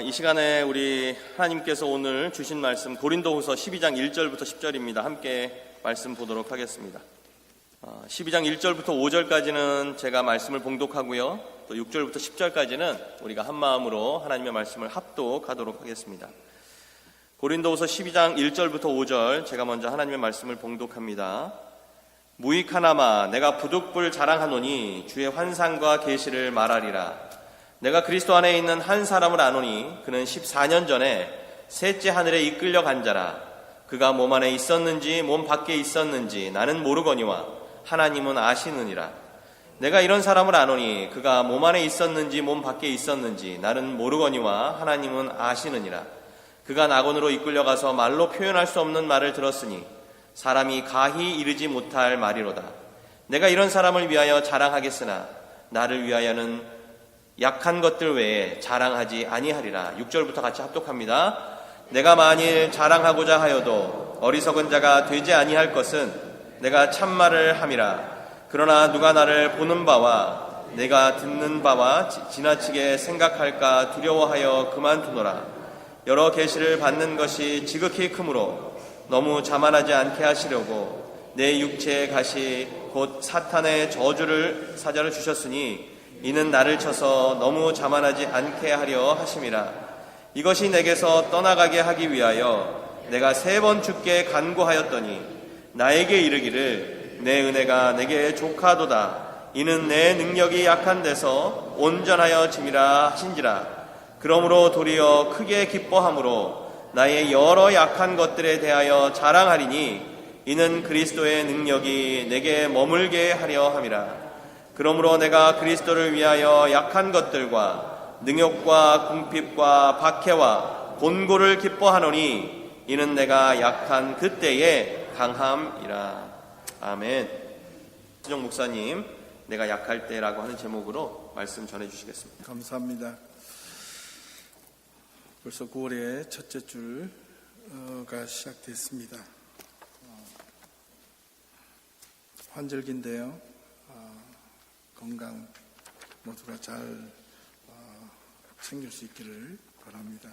이 시간에 우리 하나님께서 오늘 주신 말씀 고린도후서 12장 1절부터 10절입니다. 함께 말씀 보도록 하겠습니다. 12장 1절부터 5절까지는 제가 말씀을 봉독하고요. 또 6절부터 10절까지는 우리가 한 마음으로 하나님의 말씀을 합독하도록 하겠습니다. 고린도후서 12장 1절부터 5절 제가 먼저 하나님의 말씀을 봉독합니다. 무익하나마 내가 부득불 자랑하노니 주의 환상과 계시를 말하리라. 내가 그리스도 안에 있는 한 사람을 아노니 그는 14년 전에 셋째 하늘에 이끌려 간 자라. 그가 몸 안에 있었는지 몸 밖에 있었는지 나는 모르거니와 하나님은 아시느니라. 내가 이런 사람을 아노니 그가 몸 안에 있었는지 몸 밖에 있었는지 나는 모르거니와 하나님은 아시느니라. 그가 낙원으로 이끌려가서 말로 표현할 수 없는 말을 들었으니 사람이 가히 이르지 못할 말이로다. 내가 이런 사람을 위하여 자랑하겠으나 나를 위하여는 약한 것들 외에 자랑하지 아니하리라. 6절부터 같이 합독합니다. 내가 만일 자랑하고자 하여도 어리석은 자가 되지 아니할 것은 내가 참말을 함이라. 그러나 누가 나를 보는 바와 내가 듣는 바와 지나치게 생각할까 두려워하여 그만두노라. 여러 계시를 받는 것이 지극히 크므로 너무 자만하지 않게 하시려고 내 육체의 가시 곧 사탄의 저주를 사자를 주셨으니 이는 나를 쳐서 너무 자만하지 않게 하려 하심이라. 이것이 내게서 떠나가게 하기 위하여 내가 3번 주께 간구하였더니 나에게 이르기를 내 은혜가 내게 족하도다. 이는 내 능력이 약한 데서 온전하여 짐이라 하신지라. 그러므로 도리어 크게 기뻐함으로 나의 여러 약한 것들에 대하여 자랑하리니 이는 그리스도의 능력이 내게 머물게 하려 함이라. 그러므로 내가 그리스도를 위하여 약한 것들과 능욕과 궁핍과 박해와 곤고를 기뻐하노니 이는 내가 약한 그때의 강함이라. 아멘. 수정 목사님, 내가 약할 때라고 하는 제목으로 말씀 전해주시겠습니다. 감사합니다. 벌써 9월의 첫째 주가 시작됐습니다. 환절기인데요. 건강 모두가 잘 챙길 수 있기를 바랍니다.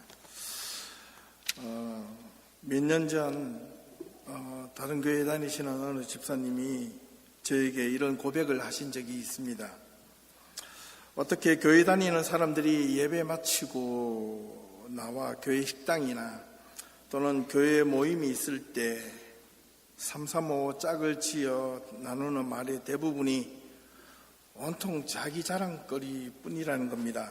몇 년 전 다른 교회 다니시는 어느 집사님이 저에게 이런 고백을 하신 적이 있습니다. 어떻게 교회 다니는 사람들이 예배 마치고 나와 교회 식당이나 또는 교회 모임이 있을 때 3, 3, 5 짝을 지어 나누는 말의 대부분이 온통 자기 자랑거리 뿐이라는 겁니다.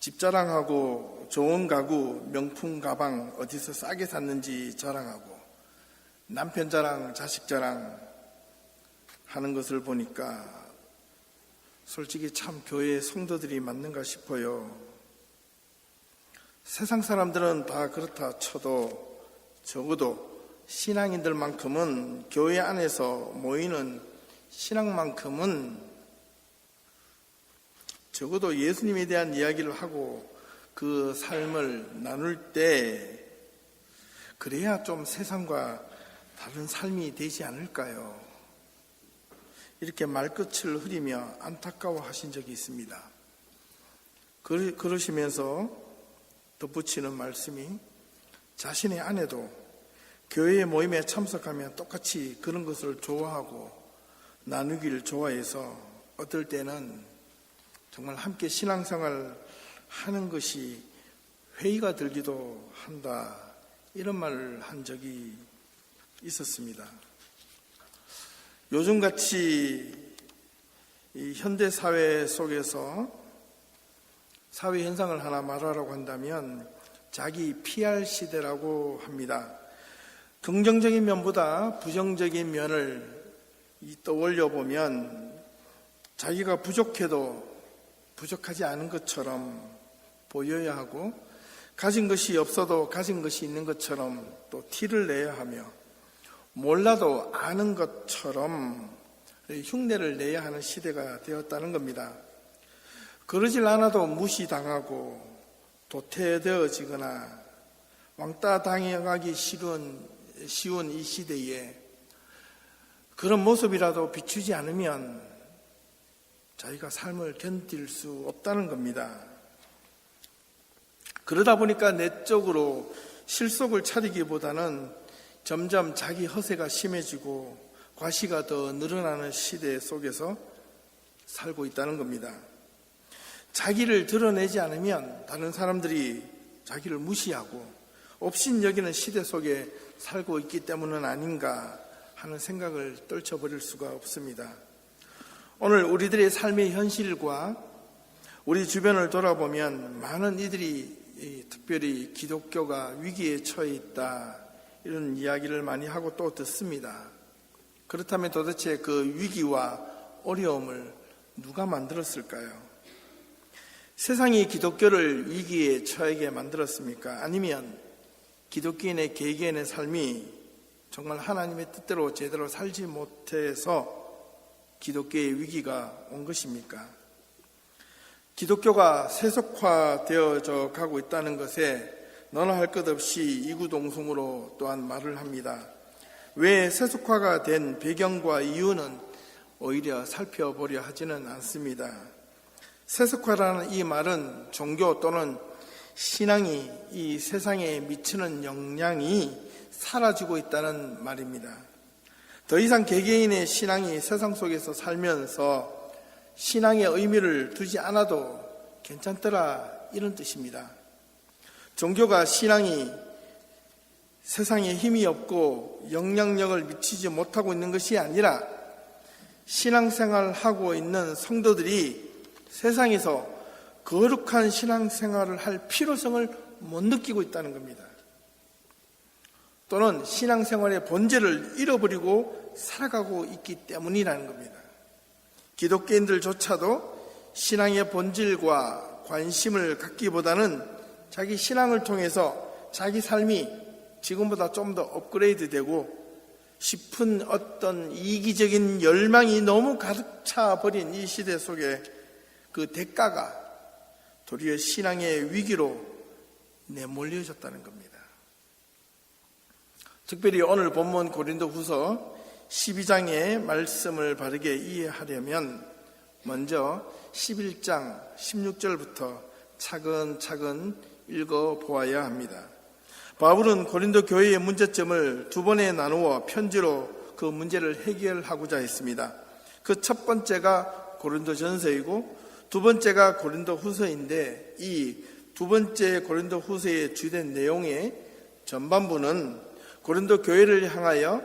집 자랑하고 좋은 가구, 명품 가방 어디서 싸게 샀는지 자랑하고 남편 자랑, 자식 자랑 하는 것을 보니까 솔직히 참 교회의 성도들이 맞는가 싶어요. 세상 사람들은 다 그렇다 쳐도 적어도 신앙인들만큼은 교회 안에서 모이는 신앙만큼은 적어도 예수님에 대한 이야기를 하고 그 삶을 나눌 때 그래야 좀 세상과 다른 삶이 되지 않을까요? 이렇게 말끝을 흐리며 안타까워 하신 적이 있습니다. 그러시면서 덧붙이는 말씀이 자신의 아내도 교회의 모임에 참석하면 똑같이 그런 것을 좋아하고 나누기를 좋아해서 어떨 때는 정말 함께 신앙생활 하는 것이 회의가 들기도 한다, 이런 말을 한 적이 있었습니다. 요즘같이 이 현대사회 속에서 사회 현상을 하나 말하라고 한다면 자기 PR 시대라고 합니다. 긍정적인 면보다 부정적인 면을 떠올려 보면 자기가 부족해도 부족하지 않은 것처럼 보여야 하고 가진 것이 없어도 가진 것이 있는 것처럼 또 티를 내야 하며 몰라도 아는 것처럼 흉내를 내야 하는 시대가 되었다는 겁니다. 그러질 않아도 무시당하고 도태되어지거나 왕따 당해가기 쉬운 이 시대에 그런 모습이라도 비추지 않으면 자기가 삶을 견딜 수 없다는 겁니다. 그러다 보니까 내적으로 실속을 차리기보다는 점점 자기 허세가 심해지고 과시가 더 늘어나는 시대 속에서 살고 있다는 겁니다. 자기를 드러내지 않으면 다른 사람들이 자기를 무시하고 업신여기는 시대 속에 살고 있기 때문은 아닌가 하는 생각을 떨쳐버릴 수가 없습니다. 오늘 우리들의 삶의 현실과 우리 주변을 돌아보면 많은 이들이 특별히 기독교가 위기에 처해 있다 이런 이야기를 많이 하고 또 듣습니다. 그렇다면 도대체 그 위기와 어려움을 누가 만들었을까요? 세상이 기독교를 위기에 처하게 만들었습니까? 아니면 기독교인의 개개인의 삶이 정말 하나님의 뜻대로 제대로 살지 못해서 기독교의 위기가 온 것입니까? 기독교가 세속화되어져 가고 있다는 것에 너나 할 것 없이 이구동성으로 또한 말을 합니다. 왜 세속화가 된 배경과 이유는 오히려 살펴보려 하지는 않습니다. 세속화라는 이 말은 종교 또는 신앙이 이 세상에 미치는 영향이 사라지고 있다는 말입니다. 더 이상 개개인의 신앙이 세상 속에서 살면서 신앙의 의미를 두지 않아도 괜찮더라 이런 뜻입니다. 종교가 신앙이 세상에 힘이 없고 영향력을 미치지 못하고 있는 것이 아니라 신앙생활을 하고 있는 성도들이 세상에서 거룩한 신앙생활을 할 필요성을 못 느끼고 있다는 겁니다. 또는 신앙생활의 본질을 잃어버리고 살아가고 있기 때문이라는 겁니다. 기독교인들조차도 신앙의 본질과 관심을 갖기보다는 자기 신앙을 통해서 자기 삶이 지금보다 좀 더 업그레이드되고 싶은 어떤 이기적인 열망이 너무 가득 차버린 이 시대 속에 그 대가가 도리어 신앙의 위기로 내몰려졌다는 겁니다. 특별히 오늘 본문 고린도후서 12장의 말씀을 바르게 이해하려면 먼저 11장 16절부터 차근차근 읽어보아야 합니다. 바울은 고린도 교회의 문제점을 두 번에 나누어 편지로 그 문제를 해결하고자 했습니다. 그 첫 번째가 고린도전서이고 두 번째가 고린도후서인데 이 두 번째 고린도후서의 주된 내용의 전반부는 고린도 교회를 향하여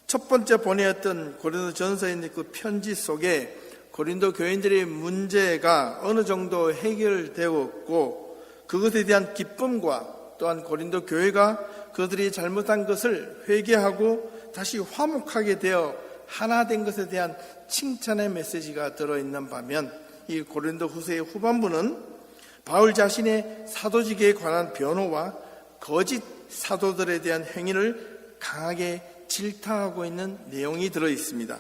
첫 번째 보내었던 고린도전서의 그 편지 속에 고린도 교인들의 문제가 어느 정도 해결되었고 그것에 대한 기쁨과 또한 고린도 교회가 그들이 잘못한 것을 회개하고 다시 화목하게 되어 하나 된 것에 대한 칭찬의 메시지가 들어있는 반면 이 고린도 후서의 후반부는 바울 자신의 사도직에 관한 변호와 거짓 사도들에 대한 행위를 강하게 질타하고 있는 내용이 들어있습니다.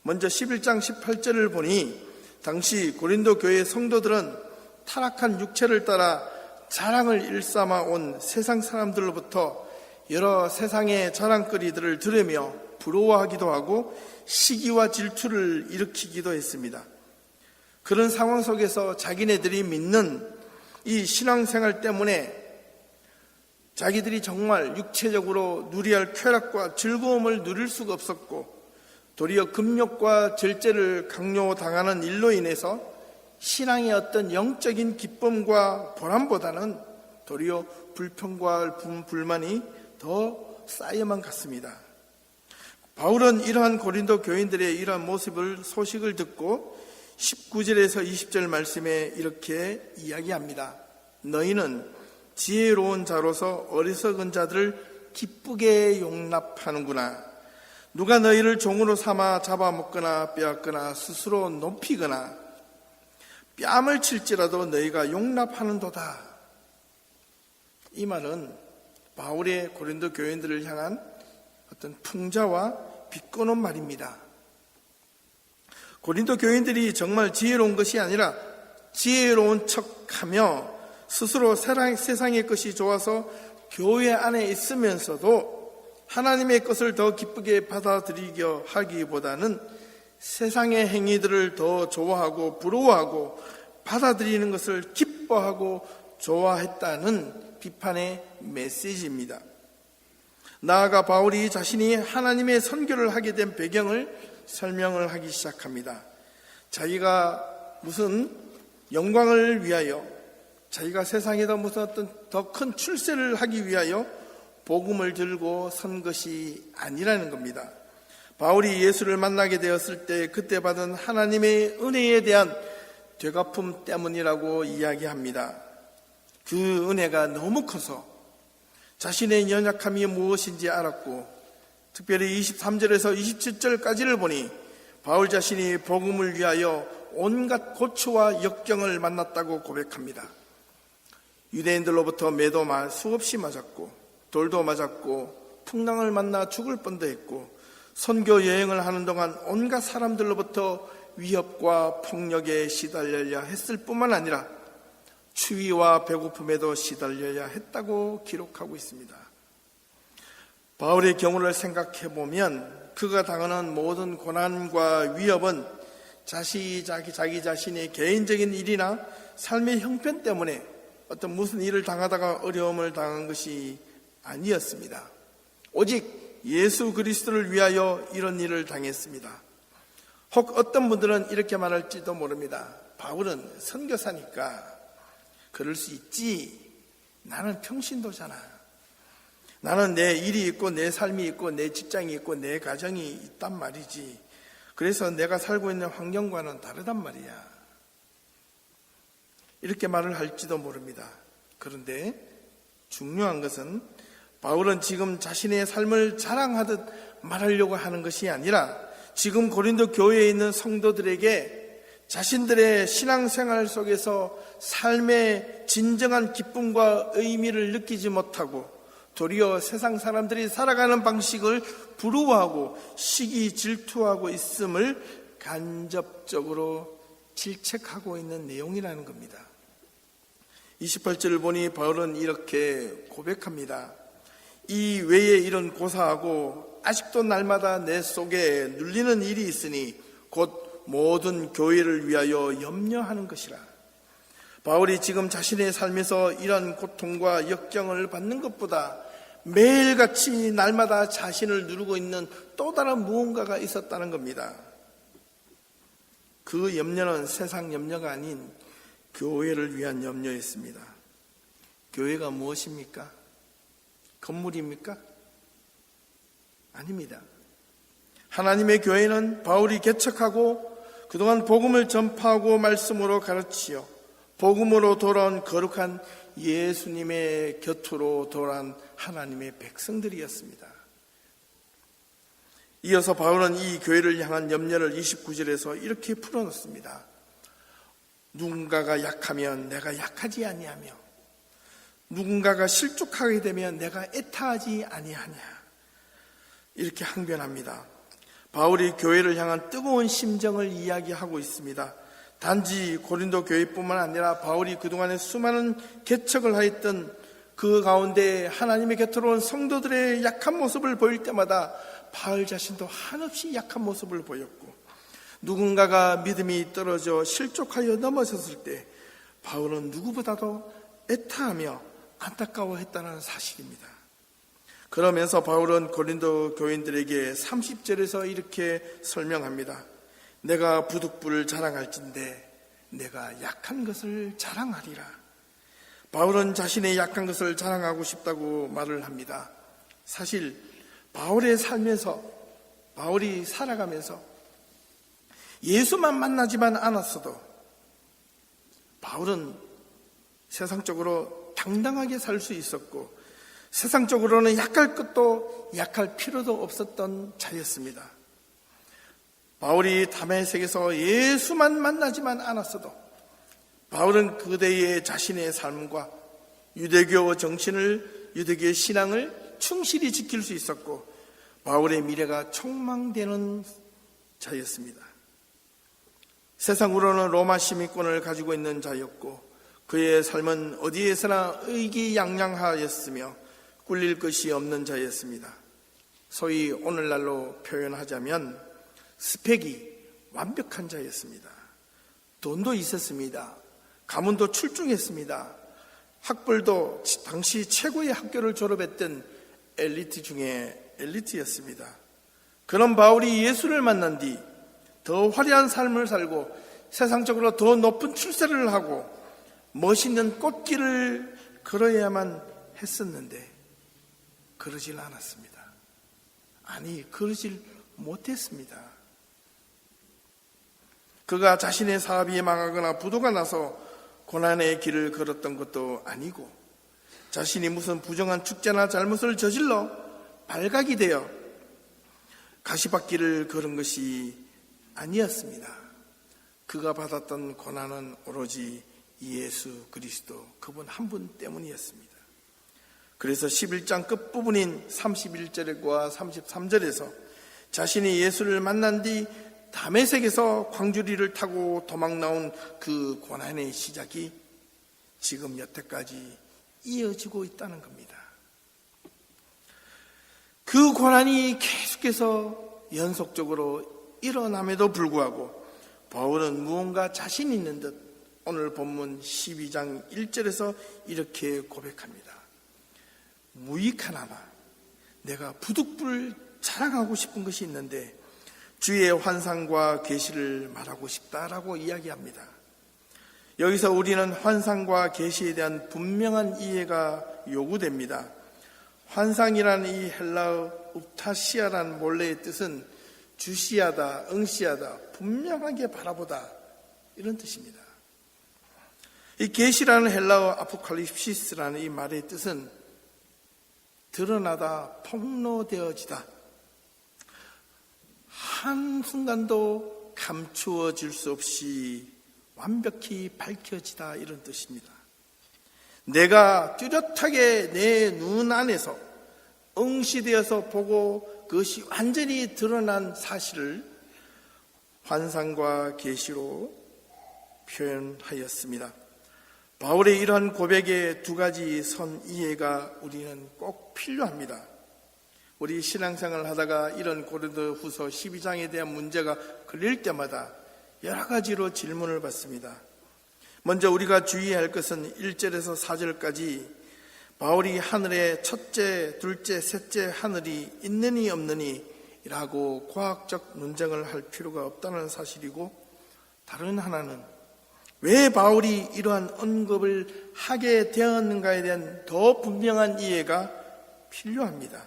먼저 11장 18절을 보니 당시 고린도 교회 성도들은 타락한 육체를 따라 자랑을 일삼아 온 세상 사람들로부터 여러 세상의 자랑거리들을 들으며 부러워하기도 하고 시기와 질투를 일으키기도 했습니다. 그런 상황 속에서 자기네들이 믿는 이 신앙생활 때문에 자기들이 정말 육체적으로 누려야 할 쾌락과 즐거움을 누릴 수가 없었고 도리어 금욕과 절제를 강요당하는 일로 인해서 신앙의 어떤 영적인 기쁨과 보람보다는 도리어 불평과 불만이 더 쌓여만 갔습니다. 바울은 이러한 고린도 교인들의 이러한 소식을 듣고 19절에서 20절 말씀에 이렇게 이야기합니다. 너희는 지혜로운 자로서 어리석은 자들을 기쁘게 용납하는구나. 누가 너희를 종으로 삼아 잡아먹거나 빼앗거나 스스로 높이거나 뺨을 칠지라도 너희가 용납하는도다. 이 말은 바울의 고린도 교인들을 향한 어떤 풍자와 비꼬는 말입니다. 고린도 교인들이 정말 지혜로운 것이 아니라 지혜로운 척하며 스스로 세상의 것이 좋아서 교회 안에 있으면서도 하나님의 것을 더 기쁘게 받아들이려 하기보다는 세상의 행위들을 더 좋아하고 부러워하고 받아들이는 것을 기뻐하고 좋아했다는 비판의 메시지입니다. 나아가 바울이 자신이 하나님의 선교를 하게 된 배경을 설명을 하기 시작합니다. 자기가 무슨 영광을 위하여, 자기가 세상에다 무슨 어떤 더 큰 출세를 하기 위하여 복음을 들고 선 것이 아니라는 겁니다. 바울이 예수를 만나게 되었을 때 그때 받은 하나님의 은혜에 대한 되갚음 때문이라고 이야기합니다. 그 은혜가 너무 커서 자신의 연약함이 무엇인지 알았고, 특별히 23절에서 27절까지를 보니 바울 자신이 복음을 위하여 온갖 고초와 역경을 만났다고 고백합니다. 유대인들로부터 매도 수없이 맞았고, 돌도 맞았고, 풍랑을 만나 죽을 뻔도 했고, 선교 여행을 하는 동안 온갖 사람들로부터 위협과 폭력에 시달려야 했을 뿐만 아니라 추위와 배고픔에도 시달려야 했다고 기록하고 있습니다. 바울의 경우를 생각해 보면 그가 당하는 모든 고난과 위협은 자기 자신의 개인적인 일이나 삶의 형편 때문에 어떤 무슨 일을 당하다가 어려움을 당한 것이 아니었습니다. 오직 예수 그리스도를 위하여 이런 일을 당했습니다. 혹 어떤 분들은 이렇게 말할지도 모릅니다. 바울은 선교사니까 그럴 수 있지. 나는 평신도잖아. 나는 내 일이 있고 내 삶이 있고 내 직장이 있고 내 가정이 있단 말이지. 그래서 내가 살고 있는 환경과는 다르단 말이야. 이렇게 말을 할지도 모릅니다. 그런데 중요한 것은 바울은 지금 자신의 삶을 자랑하듯 말하려고 하는 것이 아니라 지금 고린도 교회에 있는 성도들에게 자신들의 신앙생활 속에서 삶의 진정한 기쁨과 의미를 느끼지 못하고 도리어 세상 사람들이 살아가는 방식을 부러워하고 시기 질투하고 있음을 간접적으로 질책하고 있는 내용이라는 겁니다. 28절을 보니 바울은 이렇게 고백합니다. 이 외에 이런 고사하고 아직도 날마다 내 속에 눌리는 일이 있으니 곧 모든 교회를 위하여 염려하는 것이라. 바울이 지금 자신의 삶에서 이런 고통과 역경을 받는 것보다 매일같이 날마다 자신을 누르고 있는 또 다른 무언가가 있었다는 겁니다. 그 염려는 세상 염려가 아닌 교회를 위한 염려였습니다. 교회가 무엇입니까? 건물입니까? 아닙니다. 하나님의 교회는 바울이 개척하고 그동안 복음을 전파하고 말씀으로 가르치어 복음으로 돌아온 거룩한 예수님의 곁으로 돌아온 하나님의 백성들이었습니다. 이어서 바울은 이 교회를 향한 염려를 29절에서 이렇게 풀어놓습니다. 누군가가 약하면 내가 약하지 아니하며 누군가가 실족하게 되면 내가 애타하지 아니하냐. 이렇게 항변합니다. 바울이 교회를 향한 뜨거운 심정을 이야기하고 있습니다. 단지 고린도 교회뿐만 아니라 바울이 그동안에 수많은 개척을 하였던 그 가운데 하나님의 곁으로 온 성도들의 약한 모습을 보일 때마다 바울 자신도 한없이 약한 모습을 보였고, 누군가가 믿음이 떨어져 실족하여 넘어졌을 때 바울은 누구보다도 애타하며 안타까워했다는 사실입니다. 그러면서 바울은 고린도 교인들에게 30절에서 이렇게 설명합니다. 내가 부득불을 자랑할진대 내가 약한 것을 자랑하리라. 바울은 자신의 약한 것을 자랑하고 싶다고 말을 합니다. 사실 바울의 삶에서, 바울이 살아가면서 예수만 만나지만 않았어도 바울은 세상적으로 당당하게 살 수 있었고 세상적으로는 약할 것도 약할 필요도 없었던 자였습니다. 바울이 다메섹에서 예수만 만나지만 않았어도 바울은 그대의 자신의 삶과 유대교 정신을, 유대교의 신앙을 충실히 지킬 수 있었고 바울의 미래가 촉망되는 자였습니다. 세상으로는 로마 시민권을 가지고 있는 자였고 그의 삶은 어디에서나 의기양양하였으며 꿀릴 것이 없는 자였습니다. 소위 오늘날로 표현하자면 스펙이 완벽한 자였습니다. 돈도 있었습니다. 가문도 출중했습니다. 학벌도 당시 최고의 학교를 졸업했던 엘리트 중에 엘리트였습니다. 그런 바울이 예수를 만난 뒤 더 화려한 삶을 살고 세상적으로 더 높은 출세를 하고 멋있는 꽃길을 걸어야만 했었는데 그러질 않았습니다. 아니, 그러질 못했습니다. 그가 자신의 사업이 망하거나 부도가 나서 고난의 길을 걸었던 것도 아니고 자신이 무슨 부정한 축제나 잘못을 저질러 발각이 되어 가시밭길을 걸은 것이 아니었습니다. 그가 받았던 고난은 오로지 예수 그리스도 그분 한 분 때문이었습니다. 그래서 11장 끝부분인 31절과 33절에서 자신이 예수를 만난 뒤 다메섹에서 광주리를 타고 도망 나온 그 고난의 시작이 지금 여태까지 이어지고 있다는 겁니다. 그 고난이 계속해서 연속적으로 일어남에도 불구하고 바울은 무언가 자신 있는 듯 오늘 본문 12장 1절에서 이렇게 고백합니다. 무익하나마 내가 부득불 자랑하고 싶은 것이 있는데 주의 환상과 계시를 말하고 싶다라고 이야기합니다. 여기서 우리는 환상과 계시에 대한 분명한 이해가 요구됩니다. 환상이라는 이 헬라어 웁타시아라는 본래의 뜻은 주시하다, 응시하다, 분명하게 바라보다 이런 뜻입니다. 이 계시라는 헬라어 아포칼립시스라는 이 말의 뜻은 드러나다, 폭로되어지다, 한순간도 감추어질 수 없이 완벽히 밝혀지다 이런 뜻입니다. 내가 뚜렷하게 내 눈 안에서 응시되어서 보고 그것이 완전히 드러난 사실을 환상과 계시로 표현하였습니다. 바울의 이러한 고백의 두 가지 선 이해가 우리는 꼭 필요합니다. 우리 신앙생활을 하다가 이런 고린도후서 12장에 대한 문제가 걸릴 때마다 여러 가지로 질문을 받습니다. 먼저 우리가 주의해야 할 것은 1절에서 4절까지 바울이 하늘에 첫째, 둘째, 셋째 하늘이 있느니 없느니 라고 과학적 논쟁을 할 필요가 없다는 사실이고, 다른 하나는 왜 바울이 이러한 언급을 하게 되었는가에 대한 더 분명한 이해가 필요합니다.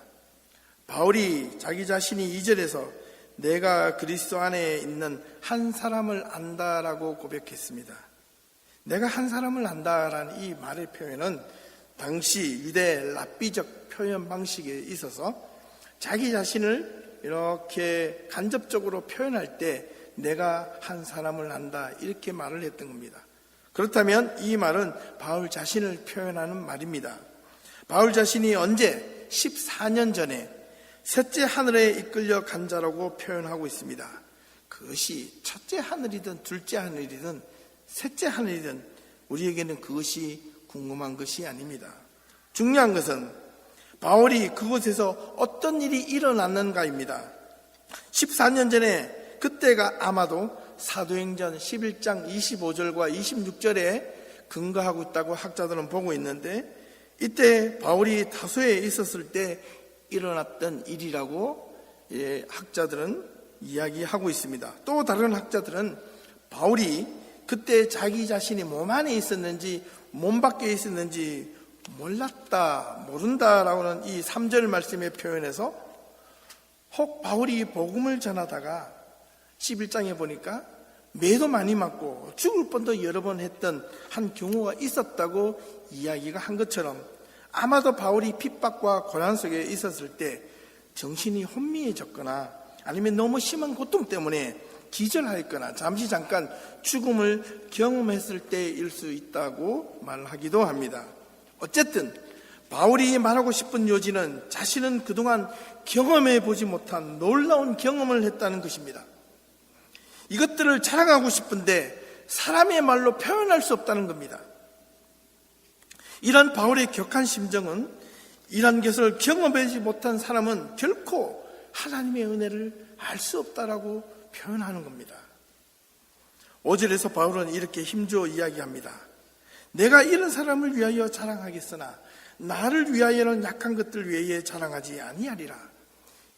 바울이 자기 자신이 2절에서 내가 그리스도 안에 있는 한 사람을 안다라고 고백했습니다. 내가 한 사람을 안다라는 이 말의 표현은 당시 유대 랍비적 표현 방식에 있어서 자기 자신을 이렇게 간접적으로 표현할 때 내가 한 사람을 안다 이렇게 말을 했던 겁니다. 그렇다면 이 말은 바울 자신을 표현하는 말입니다. 바울 자신이 언제 14년 전에 셋째 하늘에 이끌려 간 자라고 표현하고 있습니다. 그것이 첫째 하늘이든 둘째 하늘이든 셋째 하늘이든 우리에게는 그것이 궁금한 것이 아닙니다. 중요한 것은 바울이 그곳에서 어떤 일이 일어났는가입니다. 14년 전에 그때가 아마도 사도행전 11장 25절과 26절에 근거하고 있다고 학자들은 보고 있는데, 이때 바울이 다소에 있었을 때 일어났던 일이라고 학자들은 이야기하고 있습니다. 또 다른 학자들은 바울이 그때 자기 자신이 몸 안에 있었는지 몸 밖에 있었는지 몰랐다, 모른다라고는 이 3절 말씀의 표현에서 혹 바울이 복음을 전하다가 11장에 보니까 매도 많이 맞고 죽을 뻔도 여러 번 했던 한 경우가 있었다고 이야기가 한 것처럼, 아마도 바울이 핍박과 고난 속에 있었을 때 정신이 혼미해졌거나 아니면 너무 심한 고통 때문에 기절하였거나 잠깐 죽음을 경험했을 때일 수 있다고 말하기도 합니다. 어쨌든 바울이 말하고 싶은 요지는 자신은 그동안 경험해 보지 못한 놀라운 경험을 했다는 것입니다. 이것들을 자랑하고 싶은데 사람의 말로 표현할 수 없다는 겁니다. 이런 바울의 격한 심정은, 이런 것을 경험하지 못한 사람은 결코 하나님의 은혜를 알 수 없다라고 표현하는 겁니다. 5절에서 바울은 이렇게 힘주어 이야기합니다. 내가 이런 사람을 위하여 자랑하겠으나 나를 위하여는 약한 것들 외에 자랑하지 아니하리라.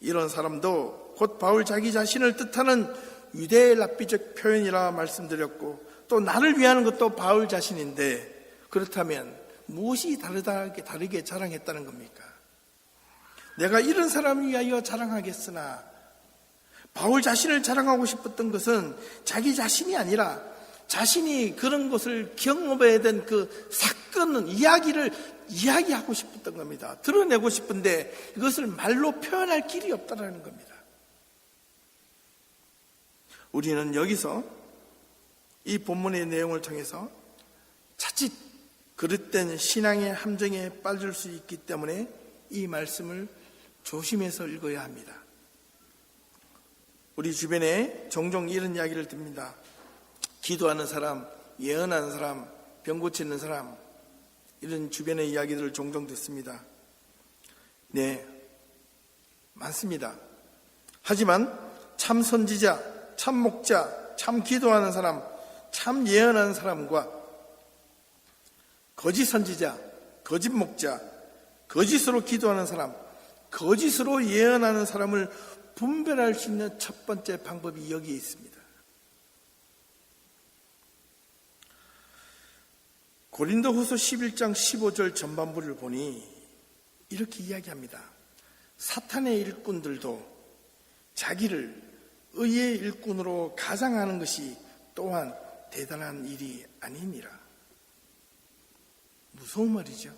이런 사람도 곧 바울 자기 자신을 뜻하는 유대 랍비적 표현이라 말씀드렸고, 또 나를 위하는 것도 바울 자신인데, 그렇다면 무엇이 다르게 자랑했다는 겁니까? 내가 이런 사람을 위하여 자랑하겠으나, 바울 자신을 자랑하고 싶었던 것은 자기 자신이 아니라 자신이 그런 것을 경험해야 된 그 사건은 이야기를 이야기하고 싶었던 겁니다. 드러내고 싶은데 이것을 말로 표현할 길이 없다는 겁니다. 우리는 여기서 이 본문의 내용을 통해서 자칫 그릇된 신앙의 함정에 빠질 수 있기 때문에 이 말씀을 조심해서 읽어야 합니다. 우리 주변에 종종 이런 이야기를 듭니다. 기도하는 사람, 예언하는 사람, 병 고치는 사람, 이런 주변의 이야기들을 종종 듣습니다. 네, 많습니다. 하지만 참 선지자, 참 목자, 참 기도하는 사람, 참 예언하는 사람과 거짓 선지자, 거짓 목자, 거짓으로 기도하는 사람, 거짓으로 예언하는 사람을 분별할 수 있는 첫 번째 방법이 여기에 있습니다. 고린도후서 11장 15절 전반부를 보니 이렇게 이야기합니다. 사탄의 일꾼들도 자기를 의의 일꾼으로 가장하는 것이 또한 대단한 일이 아니니라. 무서운 말이죠.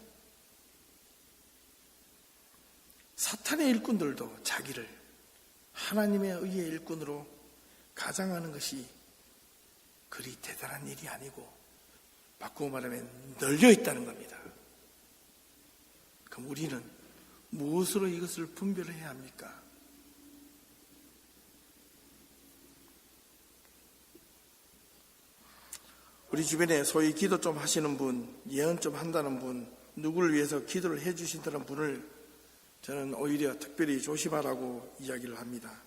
사탄의 일꾼들도 자기를 하나님의 의의 일꾼으로 가장하는 것이 그리 대단한 일이 아니고, 바꾸어 말하면 널려 있다는 겁니다. 그럼 우리는 무엇으로 이것을 분별해야 합니까? 우리 주변에 소위 기도 좀 하시는 분, 예언 좀 한다는 분, 누구를 위해서 기도를 해 주신다는 분을 저는 오히려 특별히 조심하라고 이야기를 합니다.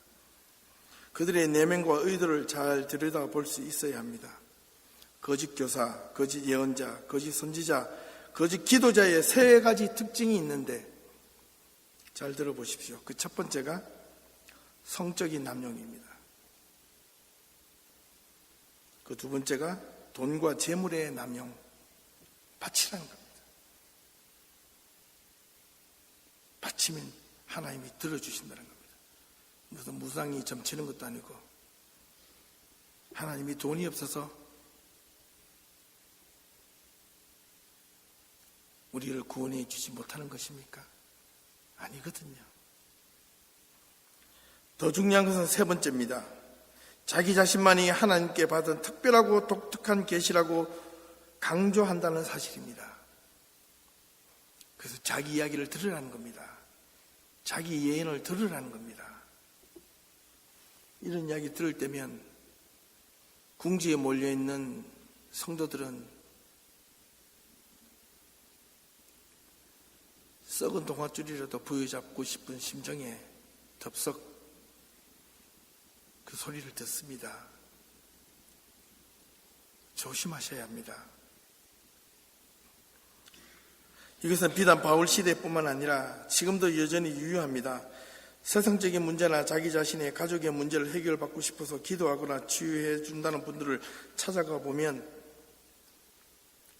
그들의 내면과 의도를 잘 들여다볼 수 있어야 합니다. 거짓 교사, 거짓 예언자, 거짓 선지자, 거짓 기도자의 세 가지 특징이 있는데 잘 들어보십시오. 그 첫 번째가 성적인 남용입니다. 그 두 번째가 돈과 재물의 남용, 바치라는 겁니다. 바치면 하나님이 들어주신다는 겁니다. 무슨 무상이 점치는 것도 아니고, 하나님이 돈이 없어서 우리를 구원해 주지 못하는 것입니까? 아니거든요. 더 중요한 것은 세 번째입니다. 자기 자신만이 하나님께 받은 특별하고 독특한 계시라고 강조한다는 사실입니다. 그래서 자기 이야기를 들으라는 겁니다. 자기 예언을 들으라는 겁니다. 이런 이야기 들을 때면 궁지에 몰려있는 성도들은 썩은 동아줄이라도 부여잡고 싶은 심정에 덥석 그 소리를 듣습니다. 조심하셔야 합니다. 이것은 비단 바울 시대뿐만 아니라 지금도 여전히 유효합니다. 세상적인 문제나 자기 자신의 가족의 문제를 해결받고 싶어서 기도하거나 치유해 준다는 분들을 찾아가 보면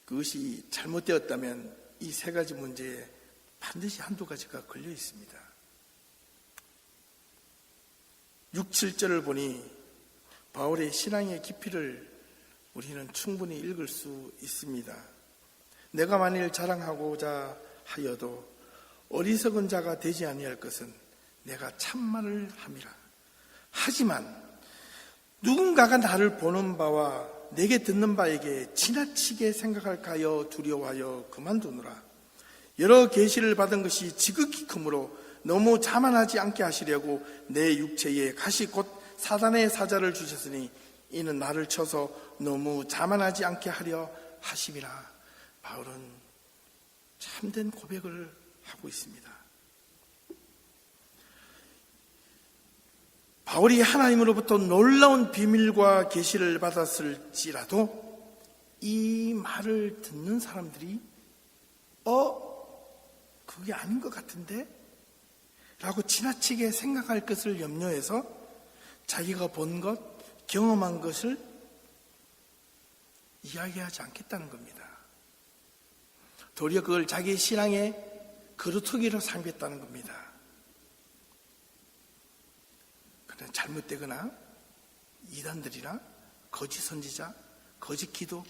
그것이 잘못되었다면 이 세 가지 문제에 반드시 한두 가지가 걸려 있습니다. 6, 7절을 보니 바울의 신앙의 깊이를 우리는 충분히 읽을 수 있습니다. 내가 만일 자랑하고자 하여도 어리석은 자가 되지 아니할 것은 내가 참말을 함이라. 하지만 누군가가 나를 보는 바와 내게 듣는 바에게 지나치게 생각할까 하여 두려워하여 그만두노라. 여러 계시를 받은 것이 지극히 크므로 너무 자만하지 않게 하시려고 내 육체에 가시 곧 사단의 사자를 주셨으니 이는 나를 쳐서 너무 자만하지 않게 하려 하심이라. 바울은 참된 고백을 하고 있습니다. 바울이 하나님으로부터 놀라운 비밀과 계시를 받았을지라도 이 말을 듣는 사람들이 그게 아닌 것 같은데? 라고 지나치게 생각할 것을 염려해서 자기가 본 것, 경험한 것을 이야기하지 않겠다는 겁니다. 도리어 그걸 자기 신앙의 거루터기로 삼겠다는 겁니다. 그러나 잘못되거나 이단들이나 거짓 선지자, 거짓 기도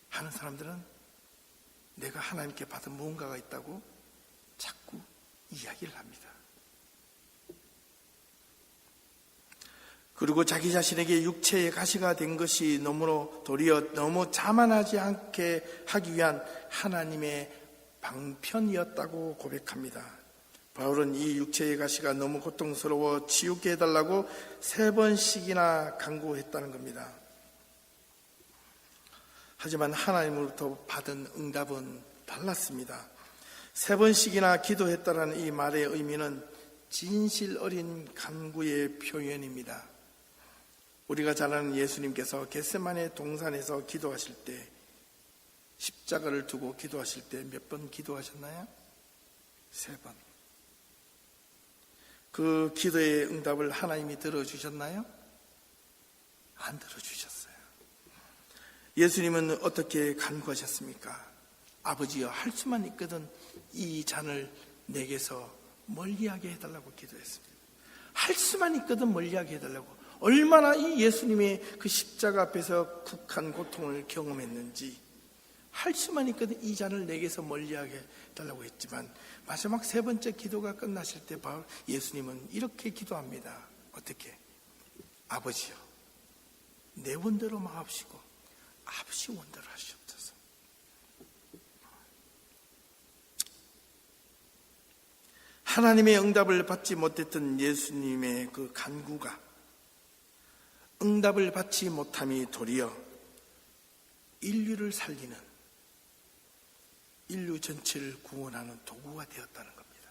하는 사람들은 내가 하나님께 받은 무언가가 있다고 자꾸 이야기를 합니다. 그리고 자기 자신에게 육체의 가시가 된 것이 도리어 너무 자만하지 않게 하기 위한 하나님의 방편이었다고 고백합니다. 바울은 이 육체의 가시가 너무 고통스러워 치유케 해달라고 3번씩이나 간구했다는 겁니다. 하지만 하나님으로부터 받은 응답은 달랐습니다. 3번씩이나 기도했다는 이 말의 의미는 진실 어린 간구의 표현입니다. 우리가 잘 아는 예수님께서 겟세마네 동산에서 기도하실 때, 십자가를 두고 기도하실 때 몇 번 기도하셨나요? 3번. 그 기도의 응답을 하나님이 들어주셨나요? 안 들어주셨어요. 예수님은 어떻게 간구하셨습니까? 아버지여, 할 수만 있거든 이 잔을 내게서 멀리하게 해달라고 기도했습니다. 할 수만 있거든 멀리하게 해달라고. 얼마나 이 예수님의 그 십자가 앞에서 극한 고통을 경험했는지, 할 수만 있거든 이 잔을 내게서 멀리하게 해달라고 했지만 마지막 3번째 기도가 끝나실 때 예수님은 이렇게 기도합니다. 어떻게? 아버지여, 내 원대로 마옵시고 아버지 원대로 하시옵소서. 하나님의 응답을 받지 못했던 예수님의 그 간구가 응답을 받지 못함이 도리어 인류를 살리는, 인류 전체를 구원하는 도구가 되었다는 겁니다.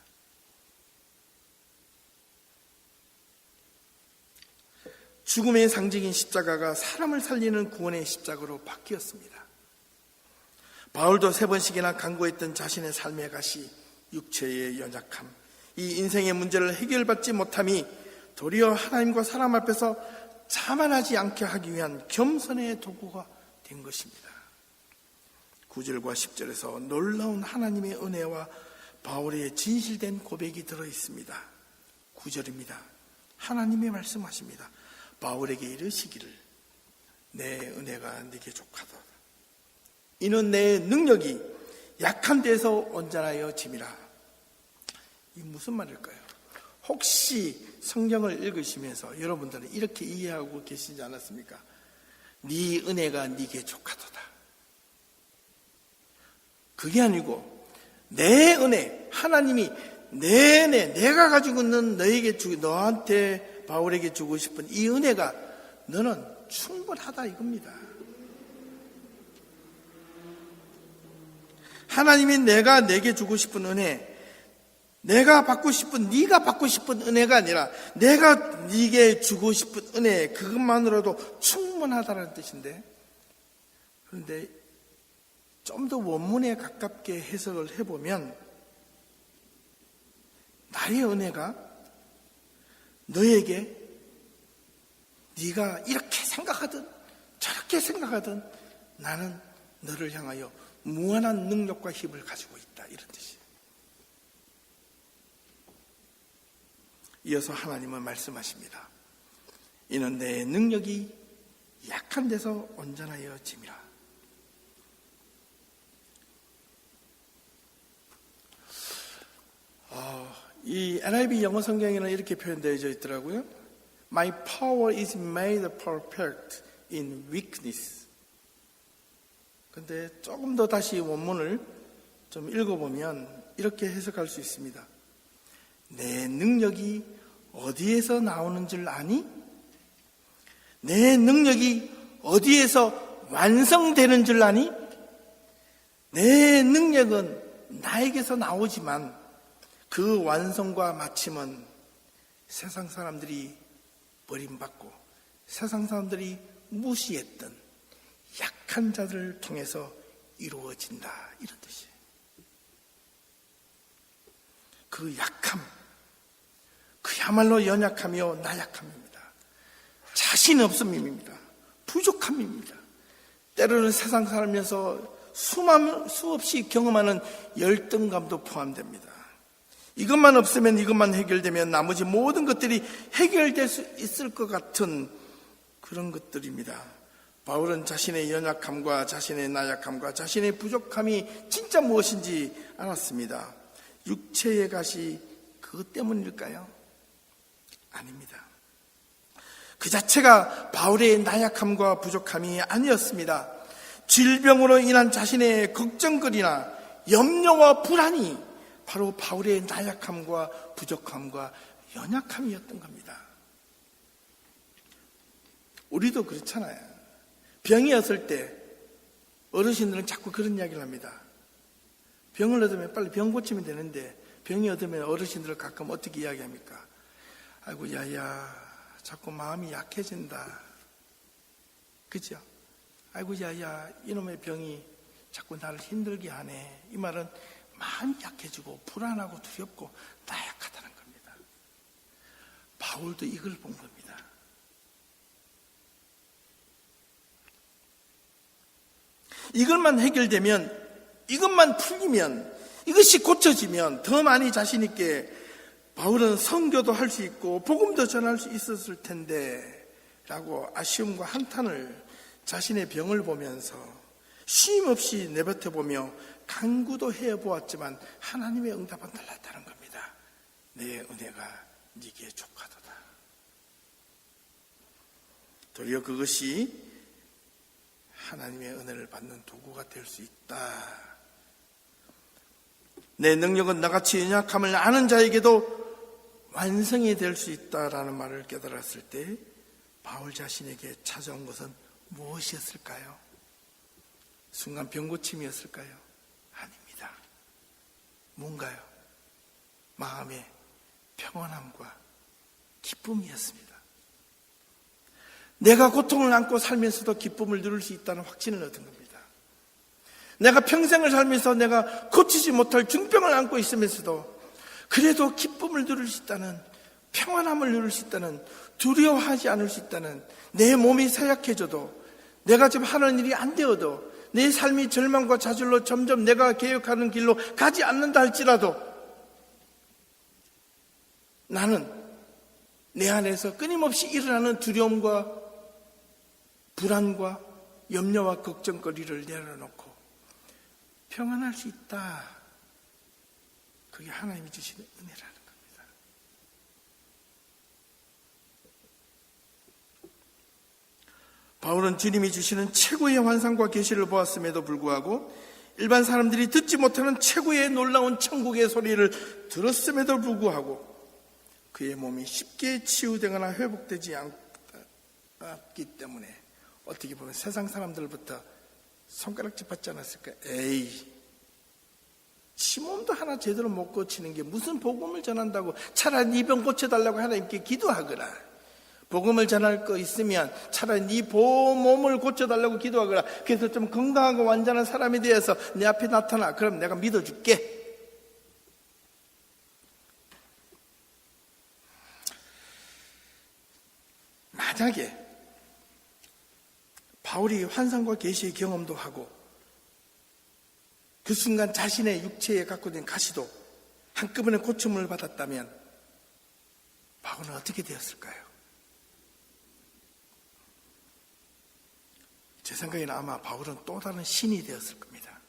죽음의 상징인 십자가가 사람을 살리는 구원의 십자가로 바뀌었습니다. 바울도 3번씩이나 간구했던 자신의 삶의 가시, 육체의 연약함, 이 인생의 문제를 해결받지 못함이 도리어 하나님과 사람 앞에서 자만하지 않게 하기 위한 겸손의 도구가 된 것입니다. 9절과 10절에서 놀라운 하나님의 은혜와 바울의 진실된 고백이 들어있습니다. 9절입니다. 하나님이 말씀하십니다. 바울에게 이르시기를 내 은혜가 네게 족하도다. 이는 내 능력이 약한 데서 온전하여 짐이라. 이 무슨 말일까요? 혹시 성경을 읽으시면서 여러분들은 이렇게 이해하고 계시지 않았습니까? 네 은혜가 네게 족하도다. 그게 아니고 내 은혜, 하나님이 내 은혜, 내가 가지고 있는 너한테 바울에게 주고 싶은 이 은혜가 너는 충분하다 이겁니다. 하나님이 내가 내게 주고 싶은 은혜, 내가 받고 싶은, 네가 받고 싶은 은혜가 아니라 내가 네게 주고 싶은 은혜, 그것만으로도 충분하다는 뜻인데, 그런데 좀 더 원문에 가깝게 해석을 해보면 나의 은혜가 너에게 네가 이렇게 생각하든 저렇게 생각하든 나는 너를 향하여 무한한 능력과 힘을 가지고 있다, 이런 뜻이에요. 이어서 하나님은 말씀하십니다. 이는 내 능력이 약한 데서 온전하여 짐이라. 이 NIV 영어 성경에는 이렇게 표현되어 있더라고요. My power is made perfect in weakness. 근데 조금 더 다시 원문을 좀 읽어보면 이렇게 해석할 수 있습니다. 내 능력이 어디에서 나오는 줄 아니? 내 능력이 어디에서 완성되는 줄 아니? 내 능력은 나에게서 나오지만 그 완성과 마침은 세상 사람들이 버림받고 세상 사람들이 무시했던 약한 자들을 통해서 이루어진다, 이런 뜻이에요. 그 약함, 그야말로 연약함이요 나약함입니다. 자신 없음입니다. 부족함입니다. 때로는 세상 살면서 수없이 경험하는 열등감도 포함됩니다. 이것만 없으면, 이것만 해결되면 나머지 모든 것들이 해결될 수 있을 것 같은 그런 것들입니다. 바울은 자신의 연약함과 자신의 나약함과 자신의 부족함이 진짜 무엇인지 알았습니다. 육체의 가시 그것 때문일까요? 아닙니다. 그 자체가 바울의 나약함과 부족함이 아니었습니다. 질병으로 인한 자신의 걱정거리나 염려와 불안이 바로 바울의 나약함과 부족함과 연약함이었던 겁니다. 우리도 그렇잖아요. 병이 왔을 때 어르신들은 자꾸 그런 이야기를 합니다. 병을 얻으면 빨리 병 고치면 되는데 병이 얻으면 어르신들을 가끔 어떻게 이야기합니까? 아이고 야야 자꾸 마음이 약해진다. 그죠? 아이고 야야 이놈의 병이 자꾸 나를 힘들게 하네. 이 말은 마음이 약해지고 불안하고 두렵고 나약하다는 겁니다. 바울도 이걸 본 겁니다. 이것만 해결되면, 이것만 풀리면, 이것이 고쳐지면 더 많이 자신 있게 바울은 선교도 할 수 있고 복음도 전할 수 있었을 텐데 라고 아쉬움과 한탄을 자신의 병을 보면서 쉼없이 내뱉어보며 간구도 해보았지만 하나님의 응답은 달랐다는 겁니다. 내 은혜가 네게 족하도다. 도리어 그것이 하나님의 은혜를 받는 도구가 될 수 있다. 내 능력은 나같이 연약함을 아는 자에게도 완성이 될 수 있다라는 말을 깨달았을 때 바울 자신에게 찾아온 것은 무엇이었을까요? 순간 병고침이었을까요? 아닙니다. 뭔가요? 마음의 평안함과 기쁨이었습니다. 내가 고통을 안고 살면서도 기쁨을 누릴 수 있다는 확신을 얻은 겁니다. 내가 평생을 살면서 내가 고치지 못할 중병을 안고 있으면서도 그래도 기쁨을 누릴 수 있다는, 평안함을 누릴 수 있다는, 두려워하지 않을 수 있다는, 내 몸이 쇠약해져도 내가 지금 하는 일이 안 되어도 내 삶이 절망과 좌절로 점점 내가 계획하는 길로 가지 않는다 할지라도 나는 내 안에서 끊임없이 일어나는 두려움과 불안과 염려와 걱정거리를 내려놓고 평안할 수 있다. 그게 하나님이 주시는 은혜라는 겁니다. 바울은 주님이 주시는 최고의 환상과 계시를 보았음에도 불구하고 일반 사람들이 듣지 못하는 최고의 놀라운 천국의 소리를 들었음에도 불구하고 그의 몸이 쉽게 치유되거나 회복되지 않았기 때문에 어떻게 보면 세상 사람들부터 손가락질 받지 않았을까? 에이, 지 몸도 하나 제대로 못 고치는 게 무슨 복음을 전한다고 차라리 네 병 고쳐달라고 하나님께 기도하거라. 복음을 전할 거 있으면 차라리 네 몸을 고쳐달라고 기도하거라. 그래서 좀 건강하고 완전한 사람이 되어서 내 앞에 나타나. 그럼 내가 믿어줄게. 만약에 바울이 환상과 계시의 경험도 하고 그 순간 자신의 육체에 갖고 있는 가시도 한꺼번에 고침을 받았다면 바울은 어떻게 되었을까요? 제 생각에는 아마 바울은 또 다른 신이 되었을 겁니다.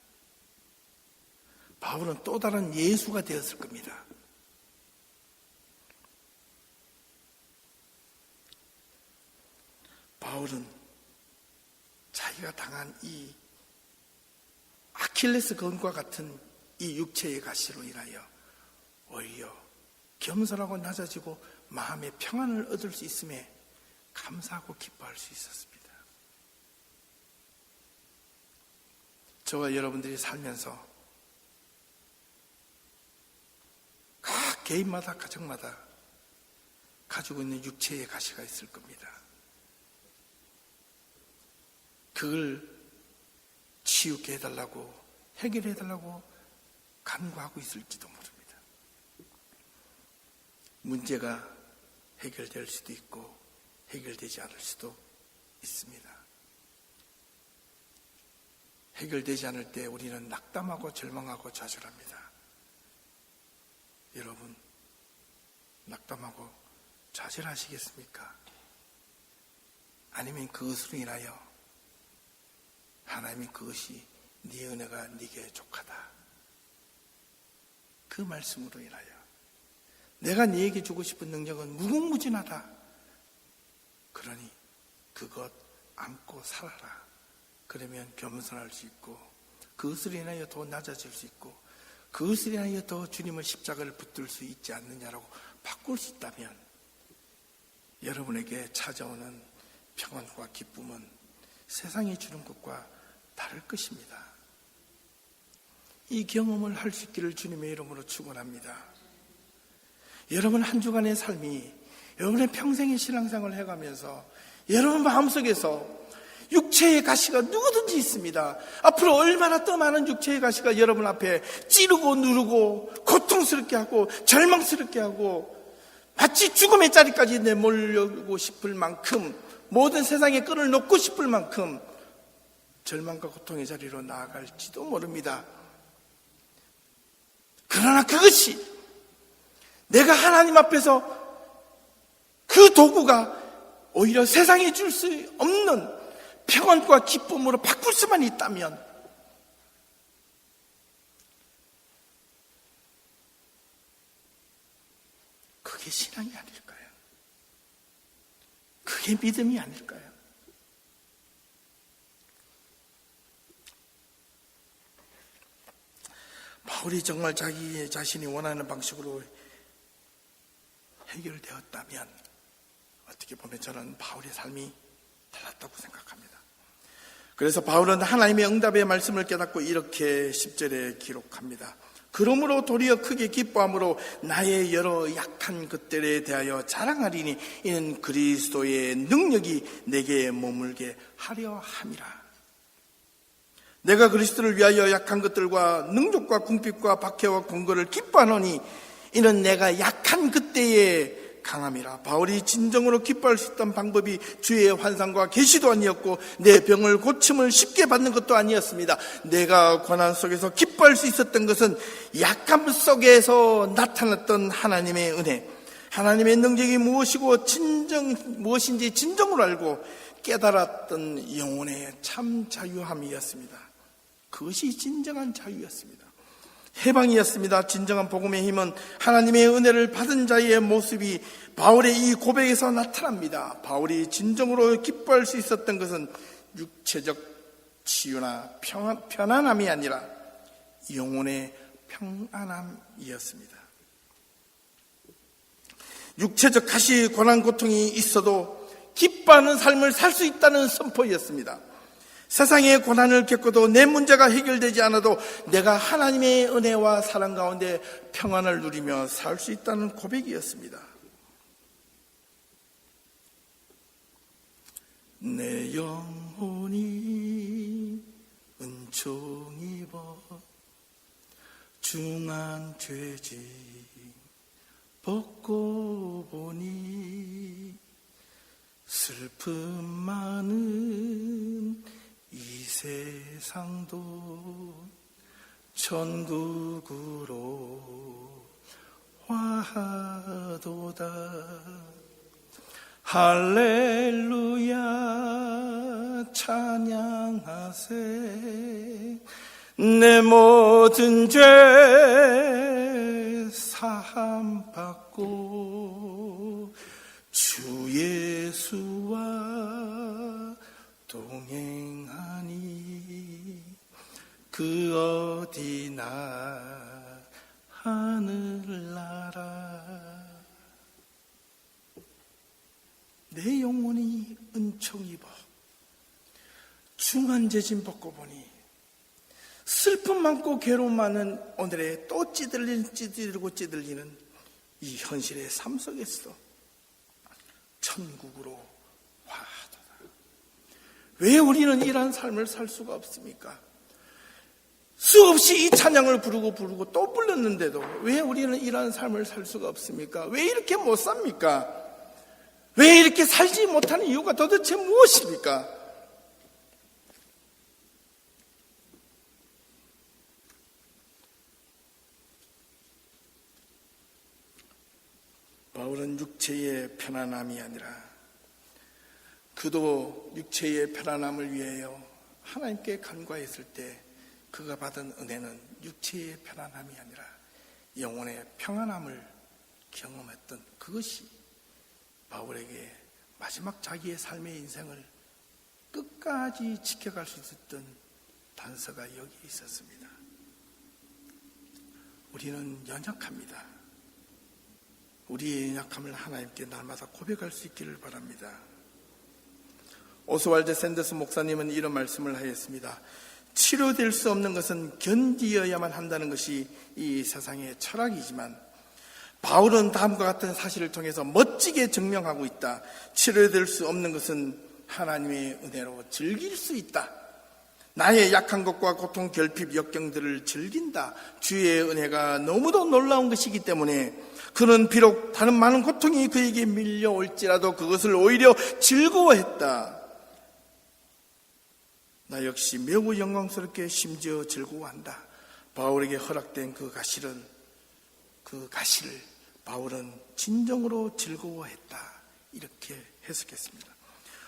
바울은 또 다른 예수가 되었을 겁니다. 바울은 자기가 당한 이 아킬레스 건과 같은 이 육체의 가시로 인하여 오히려 겸손하고 낮아지고 마음의 평안을 얻을 수 있음에 감사하고 기뻐할 수 있었습니다. 저와 여러분들이 살면서 각 개인마다 가정마다 가지고 있는 육체의 가시가 있을 겁니다. 그걸 치유케 해달라고, 해결해달라고 간구하고 있을지도 모릅니다. 문제가 해결될 수도 있고 해결되지 않을 수도 있습니다. 해결되지 않을 때 우리는 낙담하고 절망하고 좌절합니다. 여러분, 낙담하고 좌절하시겠습니까? 아니면 그것으로 인하여 하나님이 그것이 네 은혜가 네게 족하다, 그 말씀으로 인하여 내가 네게 주고 싶은 능력은 무궁무진하다, 그러니 그것 안고 살아라. 그러면 겸손할 수 있고, 그것으로 인하여 더 낮아질 수 있고, 그것으로 인하여 더 주님의 십자가를 붙들 수 있지 않느냐라고 바꿀 수 있다면 여러분에게 찾아오는 평안과 기쁨은 세상이 주는 것과 다를 것입니다. 이 경험을 할 수 있기를 주님의 이름으로 축원합니다. 여러분 한 주간의 삶이, 여러분의 평생의 신앙생활을 해가면서 여러분 마음속에서 육체의 가시가 누구든지 있습니다. 앞으로 얼마나 더 많은 육체의 가시가 여러분 앞에 찌르고 누르고 고통스럽게 하고 절망스럽게 하고 마치 죽음의 자리까지 내몰려고 싶을 만큼, 모든 세상의 끈을 놓고 싶을 만큼 절망과 고통의 자리로 나아갈지도 모릅니다. 그러나 그것이 내가 하나님 앞에서 그 도구가 오히려 세상에 줄 수 없는 평안과 기쁨으로 바꿀 수만 있다면 그게 신앙이 아닐까요? 그게 믿음이 아닐까요? 바울이 정말 자기 자신이 원하는 방식으로 해결되었다면 어떻게 보면 저는 바울의 삶이 달랐다고 생각합니다. 그래서 바울은 하나님의 응답의 말씀을 깨닫고 이렇게 10절에 기록합니다. 그러므로 도리어 크게 기뻐함으로 나의 여러 약한 것들에 대하여 자랑하리니 이는 그리스도의 능력이 내게 머물게 하려 함이라. 내가 그리스도를 위하여 약한 것들과 능력과 궁핍과 박해와 권고를 기뻐하노니 이는 내가 약한 그때에 강함이라. 바울이 진정으로 기뻐할 수 있던 방법이 주의 환상과 계시도 아니었고 내 병을 고침을 쉽게 받는 것도 아니었습니다. 내가 고난 속에서 기뻐할 수 있었던 것은 약함 속에서 나타났던 하나님의 은혜, 하나님의 능력이 무엇인지 진정으로 알고 깨달았던 영혼의 참 자유함이었습니다. 그것이 진정한 자유였습니다. 해방이었습니다. 진정한 복음의 힘은 하나님의 은혜를 받은 자의 모습이 바울의 이 고백에서 나타납니다. 바울이 진정으로 기뻐할 수 있었던 것은 육체적 치유나 편안함이 아니라 영혼의 평안함이었습니다. 육체적 가시, 고난, 고통이 있어도 기뻐하는 삶을 살 수 있다는 선포였습니다. 세상의 고난을 겪어도 내 문제가 해결되지 않아도 내가 하나님의 은혜와 사랑 가운데 평안을 누리며 살 수 있다는 고백이었습니다. 내 영혼이 은총 입어 중한 죄짐 벗고 보니 슬픔 많은 이 세상도 천국으로 화하도다. 할렐루야 찬양하세. 내 모든 죄 사함 받고 주 예수와 동행하니 그 어디나 하늘나라. 내 영혼이 은총 입어 중한 죄짐 벗고 보니 슬픔 많고 괴로움 많은 오늘에 또 찌들리는 이 현실의 삶 속에서 천국으로 화하도다. 왜 우리는 이러한 삶을 살 수가 없습니까? 수없이 이 찬양을 부르고 또 불렀는데도 왜 우리는 이런 삶을 살 수가 없습니까? 왜 이렇게 못 삽니까? 왜 이렇게 살지 못하는 이유가 도대체 무엇입니까? 바울은 육체의 편안함이 아니라 그도 육체의 편안함을 위하여 하나님께 간구했을 때 그가 받은 은혜는 육체의 편안함이 아니라 영혼의 평안함을 경험했던 그것이 바울에게 마지막 자기의 삶의 인생을 끝까지 지켜갈 수 있었던 단서가 여기 있었습니다. 우리는 연약합니다. 우리의 연약함을 하나님께 날마다 고백할 수 있기를 바랍니다. 오스왈드 샌더스 목사님은 이런 말씀을 하였습니다. 치료될 수 없는 것은 견디어야만 한다는 것이 이 세상의 철학이지만 바울은 다음과 같은 사실을 통해서 멋지게 증명하고 있다. 치료될 수 없는 것은 하나님의 은혜로 즐길 수 있다. 나의 약한 것과 고통, 결핍, 역경들을 즐긴다. 주의 은혜가 너무도 놀라운 것이기 때문에 그는 비록 다른 많은 고통이 그에게 밀려올지라도 그것을 오히려 즐거워했다. 나 역시 매우 영광스럽게 심지어 즐거워한다. 바울에게 허락된 그 가시를 바울은 진정으로 즐거워했다. 이렇게 해석했습니다.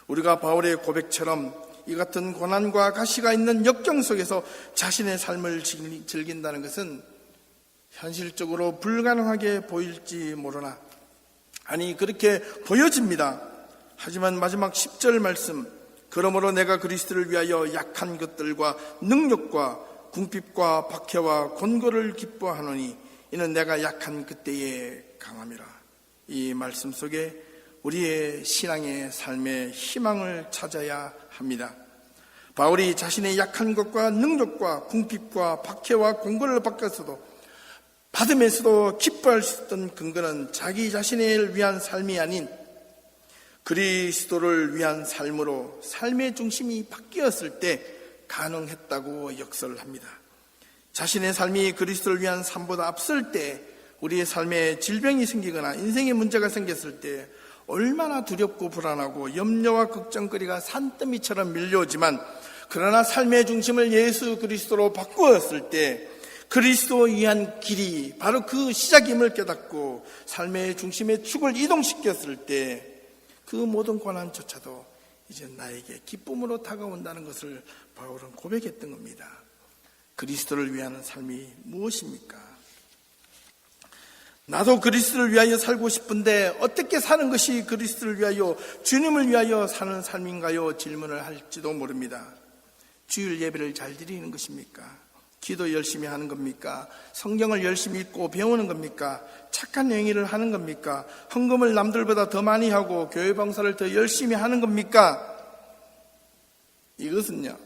우리가 바울의 고백처럼 이 같은 고난과 가시가 있는 역경 속에서 자신의 삶을 즐긴다는 것은 현실적으로 불가능하게 보일지 모르나 아니 그렇게 보여집니다. 하지만 마지막 10절 말씀 그러므로 내가 그리스도를 위하여 약한 것들과 능력과 궁핍과 박해와 곤고를 기뻐하노니 이는 내가 약한 그때에 강함이라. 이 말씀 속에 우리의 신앙의 삶의 희망을 찾아야 합니다. 바울이 자신의 약한 것과 능력과 궁핍과 박해와 곤고를 받으면서도 기뻐할 수 있던 근거는 자기 자신을 위한 삶이 아닌 그리스도를 위한 삶으로 삶의 중심이 바뀌었을 때 가능했다고 역설합니다. 자신의 삶이 그리스도를 위한 삶보다 앞설 때 우리의 삶에 질병이 생기거나 인생의 문제가 생겼을 때 얼마나 두렵고 불안하고 염려와 걱정거리가 산더미처럼 밀려오지만 그러나 삶의 중심을 예수 그리스도로 바꾸었을 때 그리스도에 의한 길이 바로 그 시작임을 깨닫고 삶의 중심의 축을 이동시켰을 때 그 모든 고난조차도 이제 나에게 기쁨으로 다가온다는 것을 바울은 고백했던 겁니다. 그리스도를 위하는 삶이 무엇입니까? 나도 그리스도를 위하여 살고 싶은데 어떻게 사는 것이 그리스도를 위하여 주님을 위하여 사는 삶인가요? 질문을 할지도 모릅니다. 주일 예배를 잘 드리는 것입니까? 기도 열심히 하는 겁니까? 성경을 열심히 읽고 배우는 겁니까? 착한 행위를 하는 겁니까? 헌금을 남들보다 더 많이 하고 교회 봉사를 더 열심히 하는 겁니까? 이것은요,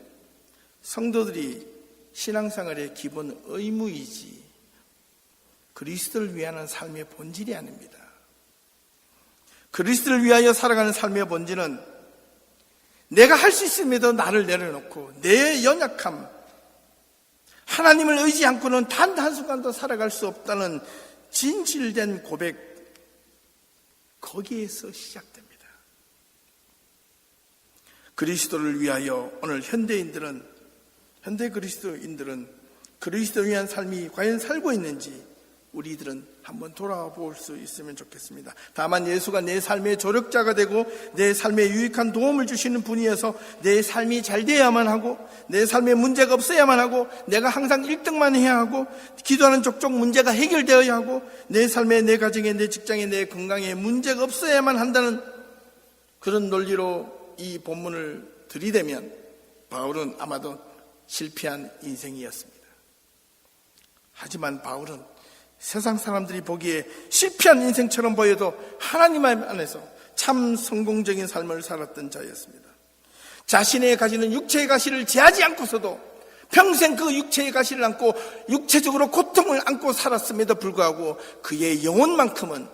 성도들이 신앙생활의 기본 의무이지 그리스도를 위하는 삶의 본질이 아닙니다. 그리스도를 위하여 살아가는 삶의 본질은 내가 할 수 있음에도 나를 내려놓고 내 연약함, 하나님을 의지 않고는 단 한순간도 살아갈 수 없다는 진실된 고백, 거기에서 시작됩니다. 그리스도를 위하여 오늘 현대 그리스도인들은 그리스도를 위한 삶이 과연 살고 있는지 우리들은 한번 돌아와 볼 수 있으면 좋겠습니다. 다만 예수가 내 삶의 조력자가 되고 내 삶에 유익한 도움을 주시는 분이어서 내 삶이 잘 돼야만 하고 내 삶에 문제가 없어야만 하고 내가 항상 1등만 해야 하고 기도하는 족족 문제가 해결되어야 하고 내 삶에 내 가정에 내 직장에 내 건강에 문제가 없어야만 한다는 그런 논리로 이 본문을 들이대면 바울은 아마도 실패한 인생이었습니다. 하지만 바울은 세상 사람들이 보기에 실패한 인생처럼 보여도 하나님 안에서 참 성공적인 삶을 살았던 자였습니다. 자신의 가시는 육체의 가시를 제하지 않고서도 평생 그 육체의 가시를 안고 육체적으로 고통을 안고 살았음에도 불구하고 그의 영혼만큼은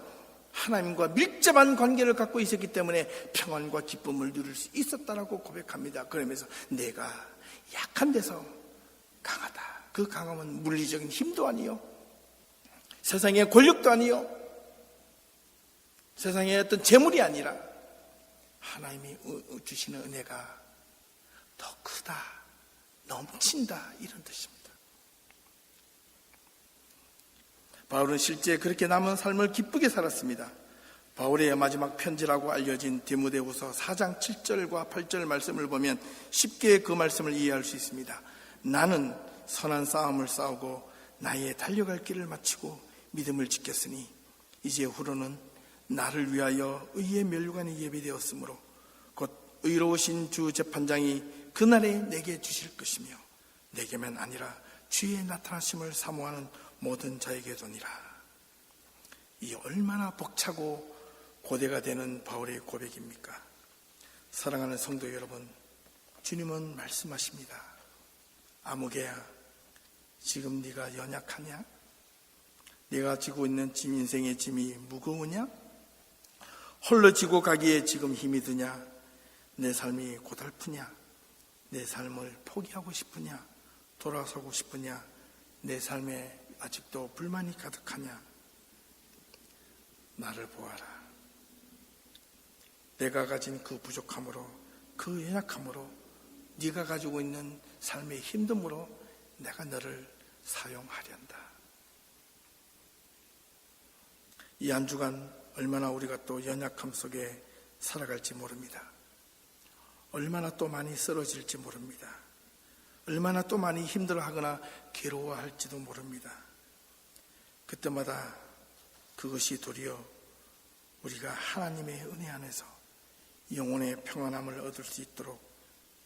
하나님과 밀접한 관계를 갖고 있었기 때문에 평안과 기쁨을 누릴 수 있었다라고 고백합니다. 그러면서 내가 약한 데서 강하다. 그 강함은 물리적인 힘도 아니요, 세상의 권력도 아니요, 세상의 어떤 재물이 아니라 하나님이 주시는 은혜가 더 크다, 넘친다, 이런 뜻입니다. 바울은 실제 그렇게 남은 삶을 기쁘게 살았습니다. 바울의 마지막 편지라고 알려진 디모데후서 4장 7절과 8절 말씀을 보면 쉽게 그 말씀을 이해할 수 있습니다. 나는 선한 싸움을 싸우고 나의 달려갈 길을 마치고 믿음을 지켰으니 이제 후로는 나를 위하여 의의 면류관이 예비되었으므로 곧 의로우신 주 재판장이 그날에 내게 주실 것이며 내게만 아니라 주의 나타나심을 사모하는 모든 자에게도니라. 이 얼마나 벅차고 고대가 되는 바울의 고백입니까? 사랑하는 성도 여러분, 주님은 말씀하십니다. 아무개야, 지금 네가 연약하냐? 네가 지고 있는 인생의 짐이 무거우냐? 홀로 지고 가기에 지금 힘이 드냐? 내 삶이 고달프냐? 내 삶을 포기하고 싶으냐? 돌아서고 싶으냐? 내 삶에 아직도 불만이 가득하냐? 나를 보아라. 내가 가진 그 부족함으로, 그 연약함으로, 네가 가지고 있는 삶의 힘듦으로 내가 너를 사용하련다. 이 한 주간 얼마나 우리가 또 연약함 속에 살아갈지 모릅니다. 얼마나 또 많이 쓰러질지 모릅니다. 얼마나 또 많이 힘들어하거나 괴로워할지도 모릅니다. 그때마다 그것이 도리어 우리가 하나님의 은혜 안에서 영혼의 평안함을 얻을 수 있도록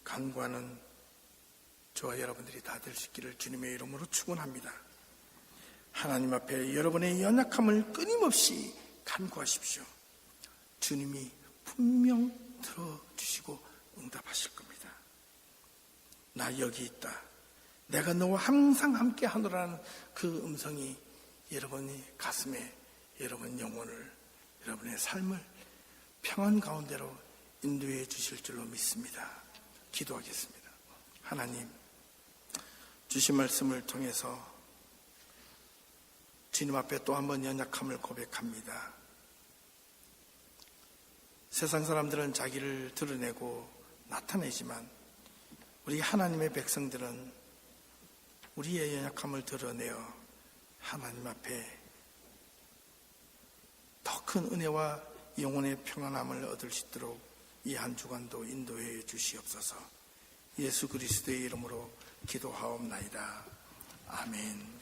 간구하는 저와 여러분들이 다 될 수 있기를 주님의 이름으로 축원합니다. 하나님 앞에 여러분의 연약함을 끊임없이 간구하십시오. 주님이 분명 들어주시고 응답하실 겁니다. 나 여기 있다, 내가 너와 항상 함께 하노라는 그 음성이 여러분의 가슴에, 여러분 영혼을, 여러분의 삶을 평안 가운데로 인도해 주실 줄로 믿습니다. 기도하겠습니다. 하나님, 주신 말씀을 통해서 주님 앞에 또 한 번 연약함을 고백합니다. 세상 사람들은 자기를 드러내고 나타내지만 우리 하나님의 백성들은 우리의 연약함을 드러내어 하나님 앞에 더 큰 은혜와 영혼의 평안함을 얻을 수 있도록 이 한 주간도 인도해 주시옵소서. 예수 그리스도의 이름으로 기도하옵나이다. 아멘.